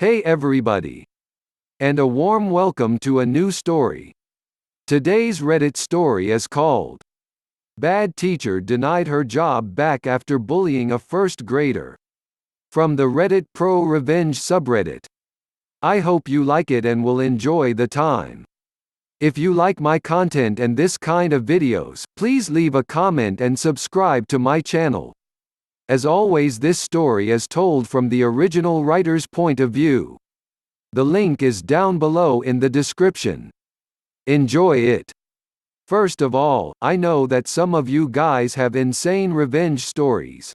Hey everybody! And a warm welcome to a new story. Today's Reddit story is called Bad Teacher Denied Her Job Back After Bullying a First Grader. From the Reddit PROREVENGE subreddit. I hope you like it and will enjoy the time. If you like my content and this kind of videos, please leave a comment and subscribe to my channel. As always, this story is told from the original writer's point of view. The link is down below in the description. Enjoy it. First of all, I know that some of you guys have insane revenge stories.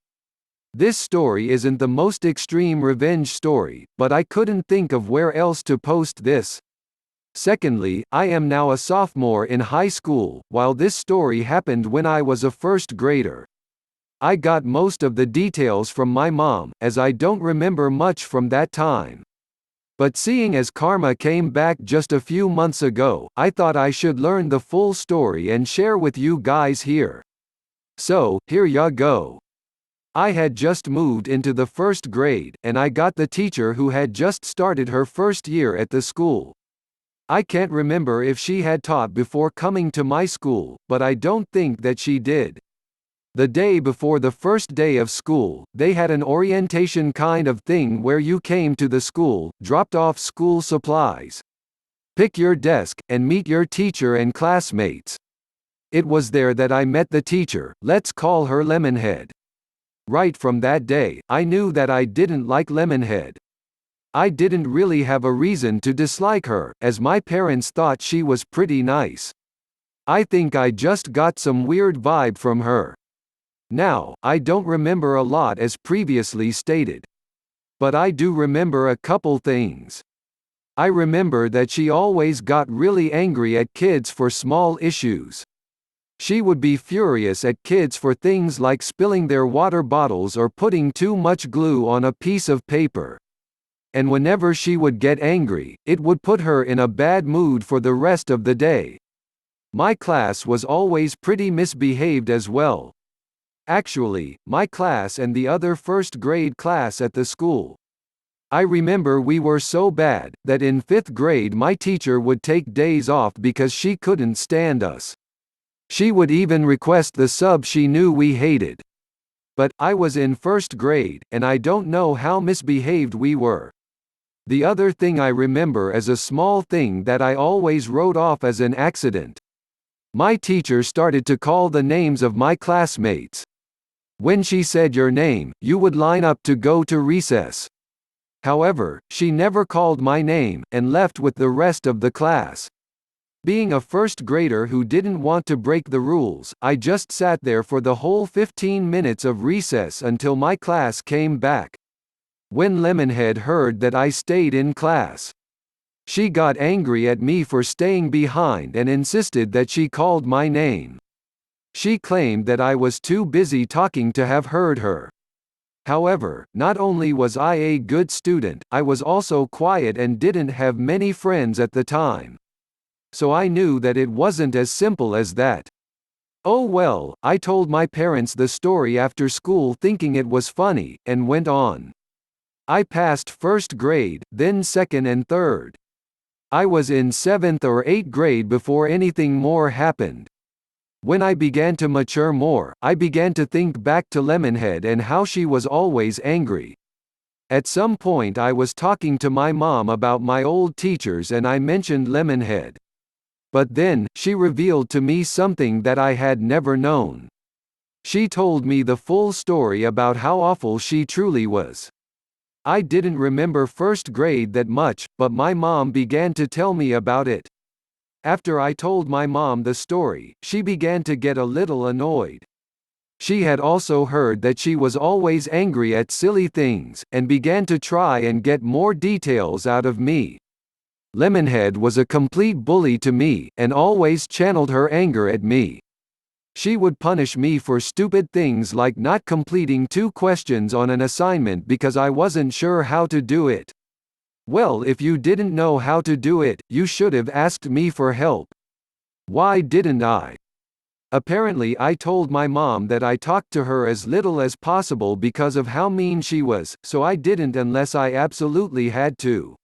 This story isn't the most extreme revenge story, but I couldn't think of where else to post this. Secondly, I am now a sophomore in high school, while this story happened when I was a first grader. I got most of the details from my mom, as I don't remember much from that time. But seeing as Karma came back just a few months ago, I thought I should learn the full story and share with you guys here. So, here ya go. I had just moved into the first grade, and I got the teacher who had just started her first year at the school. I can't remember if she had taught before coming to my school, but I don't think that she did. The day before the first day of school, they had an orientation kind of thing where you came to the school, dropped off school supplies, pick your desk, and meet your teacher and classmates. It was there that I met the teacher, let's call her Lemonhead. Right from that day, I knew that I didn't like Lemonhead. I didn't really have a reason to dislike her, as my parents thought she was pretty nice. I think I just got some weird vibe from her. Now, I don't remember a lot as previously stated. But I do remember a couple things. I remember that she always got really angry at kids for small issues. She would be furious at kids for things like spilling their water bottles or putting too much glue on a piece of paper. And whenever she would get angry, it would put her in a bad mood for the rest of the day. My class was always pretty misbehaved as well. Actually, my class and the other first grade class at the school. I remember we were so bad, that in 5th grade my teacher would take days off because she couldn't stand us. She would even request the sub she knew we hated. But, I was in 1st grade, and I don't know how misbehaved we were. The other thing I remember is a small thing that I always wrote off as an accident. My teacher started to call the names of my classmates. When she said your name, you would line up to go to recess. However, she never called my name, and left with the rest of the class. Being a first grader who didn't want to break the rules, I just sat there for the whole 15 minutes of recess until my class came back. When Lemonhead heard that I stayed in class, she got angry at me for staying behind and insisted that she called my name. She claimed that I was too busy talking to have heard her. However, not only was I a good student, I was also quiet and didn't have many friends at the time. So I knew that it wasn't as simple as that. Oh well, I told my parents the story after school thinking it was funny, and went on. I passed 1st grade, then 2nd and 3rd. I was in 7th or 8th grade before anything more happened. When I began to mature more, I began to think back to Lemonhead and how she was always angry. At some point I was talking to my mom about my old teachers and I mentioned Lemonhead. But then, she revealed to me something that I had never known. She told me the full story about how awful she truly was. I didn't remember 1st grade that much, but my mom began to tell me about it. After I told my mom the story, she began to get a little annoyed. She had also heard that she was always angry at silly things, and began to try and get more details out of me. Lemonhead was a complete bully to me, and always channeled her anger at me. She would punish me for stupid things like not completing 2 questions on an assignment because I wasn't sure how to do it. Well, if you didn't know how to do it, you should have asked me for help. Why didn't I? Apparently I told my mom that I talked to her as little as possible because of how mean she was, so I didn't unless I absolutely had to.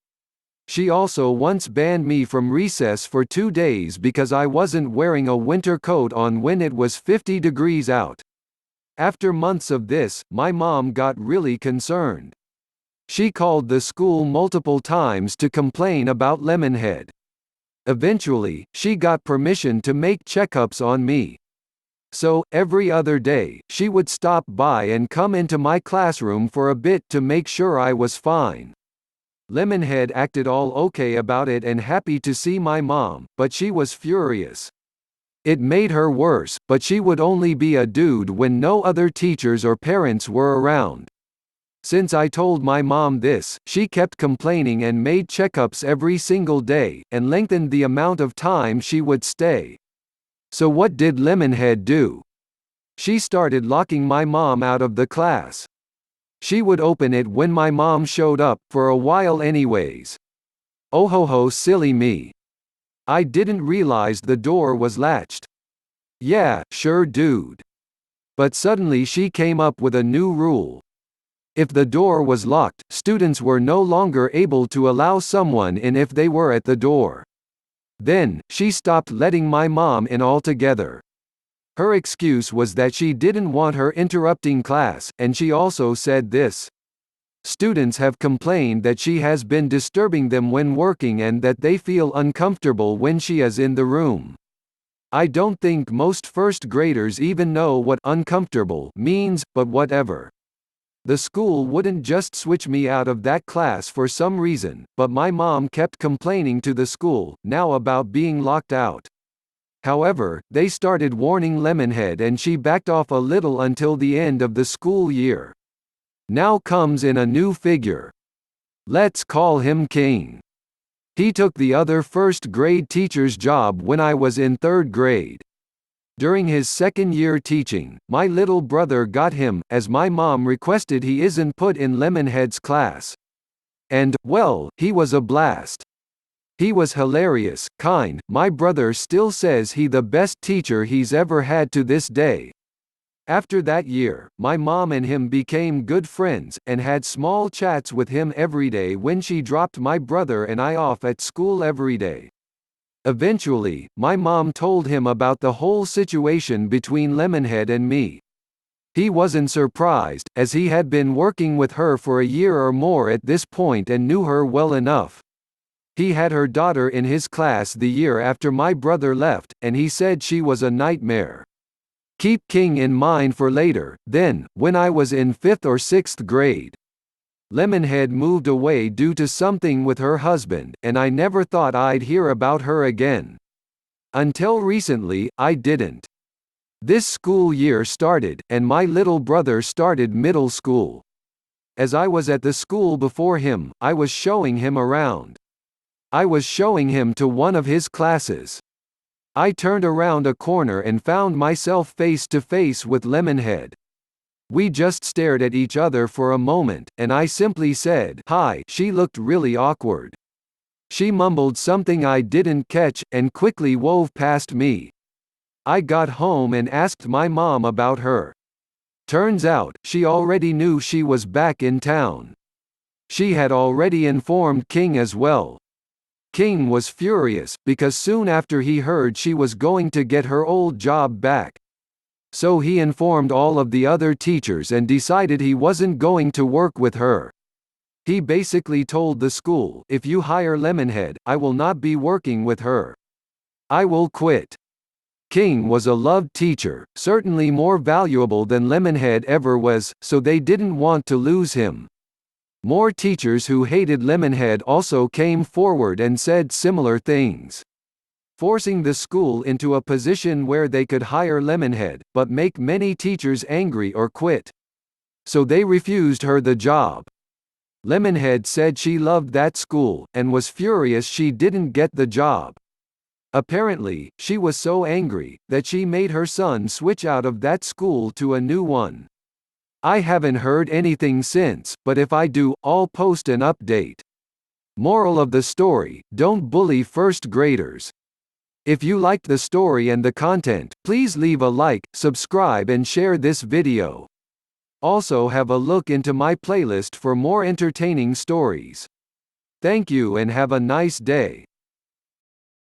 She also once banned me from recess for 2 days because I wasn't wearing a winter coat on when it was 50 degrees out. After months of this, my mom got really concerned. She called the school multiple times to complain about Lemonhead. Eventually, she got permission to make checkups on me. So, every other day, she would stop by and come into my classroom for a bit to make sure I was fine. Lemonhead acted all okay about it and happy to see my mom, but she was furious. It made her worse, but she would only be a dude when no other teachers or parents were around. Since I told my mom this, she kept complaining and made checkups every single day, and lengthened the amount of time she would stay. So what did Lemonhead do? She started locking my mom out of the class. She would open it when my mom showed up, for a while anyways. Oh ho ho, silly me. I didn't realize the door was latched. Yeah, sure dude. But suddenly she came up with a new rule. If the door was locked, students were no longer able to allow someone in if they were at the door. Then, she stopped letting my mom in altogether. Her excuse was that she didn't want her interrupting class, and she also said this: "Students have complained that she has been disturbing them when working and that they feel uncomfortable when she is in the room." I don't think most first graders even know what uncomfortable means, but whatever. The school wouldn't just switch me out of that class for some reason, but my mom kept complaining to the school, now about being locked out. However, they started warning Lemonhead and she backed off a little until the end of the school year. Now comes in a new figure. Let's call him King. He took the other first grade teacher's job when I was in 3rd grade. During his 2nd year teaching, my little brother got him, as my mom requested he isn't put in Lemonhead's class. And, well, he was a blast. He was hilarious, kind. My brother still says he the best teacher he's ever had to this day. After that year, my mom and him became good friends, and had small chats with him every day when she dropped my brother and I off at school every day. Eventually, my mom told him about the whole situation between Lemonhead and me. He wasn't surprised, as he had been working with her for a year or more at this point and knew her well enough. He had her daughter in his class the year after my brother left, and he said she was a nightmare. Keep King in mind for later. Then, when I was in 5th or 6th grade, Lemonhead moved away due to something with her husband, and I never thought I'd hear about her again. Until recently, I didn't. This school year started, and my little brother started middle school. As I was at the school before him, I was showing him around. I was showing him to one of his classes. I turned around a corner and found myself face to face with Lemonhead. We just stared at each other for a moment, and I simply said, "Hi." She looked really awkward. She mumbled something I didn't catch, and quickly wove past me. I got home and asked my mom about her. Turns out, she already knew she was back in town. She had already informed King as well. King was furious, because soon after he heard she was going to get her old job back. So he informed all of the other teachers and decided he wasn't going to work with her. He basically told the school, "If you hire Lemonhead, I will not be working with her. I will quit." King was a loved teacher, certainly more valuable than Lemonhead ever was, so they didn't want to lose him. More teachers who hated Lemonhead also came forward and said similar things, forcing the school into a position where they could hire Lemonhead, but make many teachers angry or quit. So they refused her the job. Lemonhead said she loved that school, and was furious she didn't get the job. Apparently, she was so angry, that she made her son switch out of that school to a new one. I haven't heard anything since, but if I do, I'll post an update. Moral of the story: don't bully first graders. If you liked the story and the content, please leave a like, subscribe and share this video. Also have a look into my playlist for more entertaining stories. Thank you and have a nice day.